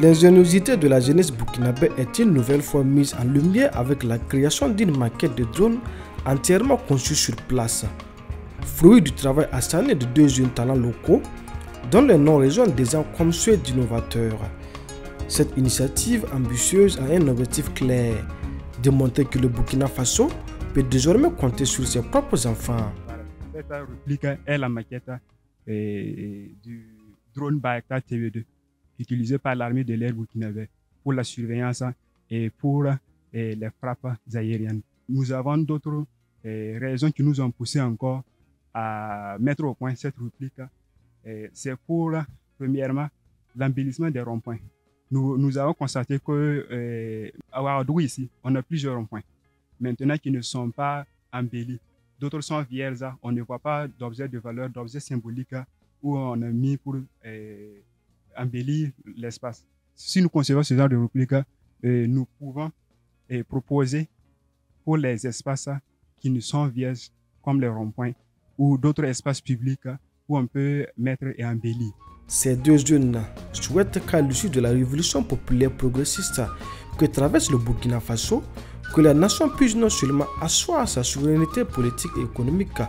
L'ingéniosité de la jeunesse burkinabé est une nouvelle fois mise en lumière avec la création d'une maquette de drone entièrement conçue sur place. Fruit du travail acharné de deux jeunes talents locaux, dont les noms résonnent déjà comme ceux d'innovateurs. Cette initiative ambitieuse a un objectif clair, démontrer que le Burkina Faso peut désormais compter sur ses propres enfants. Cette réplique est la maquette du drone Bayraktar TV2 utilisé par l'armée de l'air burkinabé pour la surveillance et pour les frappes aériennes. Nous avons d'autres raisons qui nous ont poussé encore à mettre au point cette réplique. C'est pour, premièrement, l'embellissement des ronds-points. Nous avons constaté qu'à Ouagadougou ici, on a plusieurs ronds-points maintenant qui ne sont pas embellis. D'autres sont vierges, on ne voit pas d'objets de valeur, d'objets symboliques où on a mis pour embellir l'espace. Si nous concevons ce genre de réplique, nous pouvons proposer pour les espaces qui ne sont vierges, comme les ronds-points, ou d'autres espaces publics où on peut mettre et embellir. Ces deux jeunes souhaitent qu'à l'issue de la révolution populaire progressiste que traverse le Burkina Faso, que la nation puisse non seulement asseoir sa souveraineté politique et économique,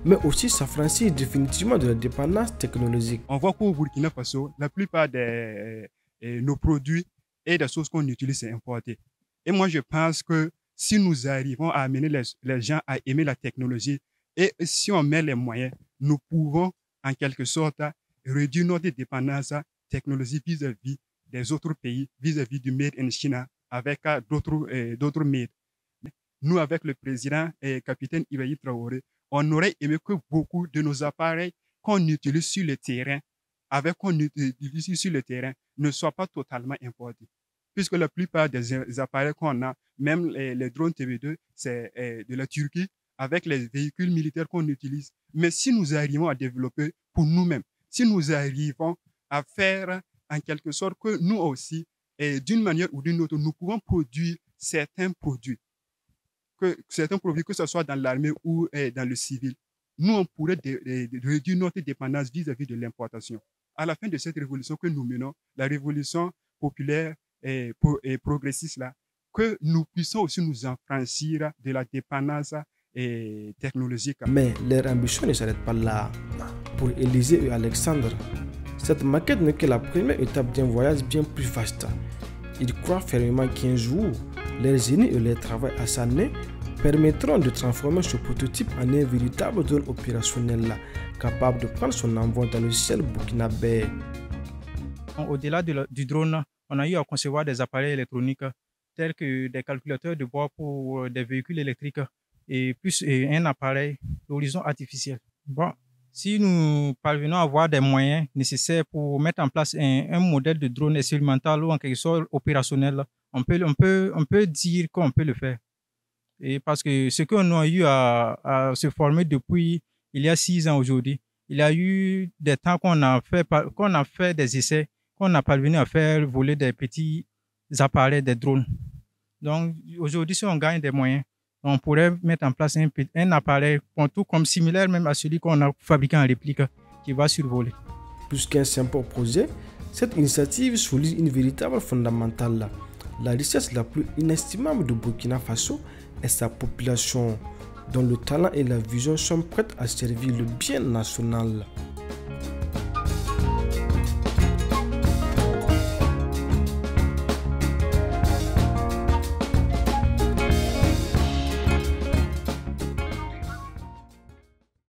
mais aussi s'affranchir définitivement de la dépendance technologique. On voit qu'au Burkina Faso, la plupart de nos produits et des choses qu'on utilise, c'est importé. Et moi, je pense que si nous arrivons à amener les gens à aimer la technologie et si on met les moyens, nous pouvons en quelque sorte réduire notre dépendance technologique vis-à-vis des autres pays, vis-à-vis du Made in China, avec d'autres made. Nous, avec le président et capitaine Ibrahim Traoré, on aurait aimé que beaucoup de nos appareils qu'on utilise sur le terrain, ne soient pas totalement importés. Puisque la plupart des appareils qu'on a, même les drones TV2, c'est de la Turquie, avec les véhicules militaires qu'on utilise. Mais si nous arrivons à développer pour nous-mêmes, si nous arrivons à faire en quelque sorte que nous aussi, d'une manière ou d'une autre, nous pouvons produire certains produits, que ce soit dans l'armée ou dans le civil, nous, on pourrait réduire notre dépendance vis-à-vis de l'importation. À la fin de cette révolution que nous menons, la révolution populaire et progressiste, là, que nous puissions aussi nous affranchir de la dépendance technologique. Mais leur ambition ne s'arrête pas là. Pour Élisée et Alexandre, cette maquette n'est que la première étape d'un voyage bien plus vaste. Ils croient fermement qu'un jour, leurs génies et leur travail acharné permettront de transformer ce prototype en un véritable drone opérationnel capable de prendre son envol dans le ciel burkinabé. Au-delà du drone, on a eu à concevoir des appareils électroniques tels que des calculateurs de bord pour des véhicules électriques et plus un appareil d'horizon artificiel. Bon, si nous parvenons à avoir des moyens nécessaires pour mettre en place un modèle de drone expérimental ou en quelque sorte opérationnel, on peut dire qu'on peut le faire. Et parce que ce qu'on a eu à se former depuis il y a 6 ans aujourd'hui, il y a eu des temps qu'on a fait des essais, qu'on a parvenu à faire voler des petits appareils, des drones. Donc aujourd'hui, si on gagne des moyens, on pourrait mettre en place un appareil tout comme similaire même à celui qu'on a fabriqué en réplique qui va survoler. Plus qu'un simple projet, cette initiative souligne une véritable fondamentale. La richesse la plus inestimable de Burkina Faso est sa population, dont le talent et la vision sont prêts à servir le bien national.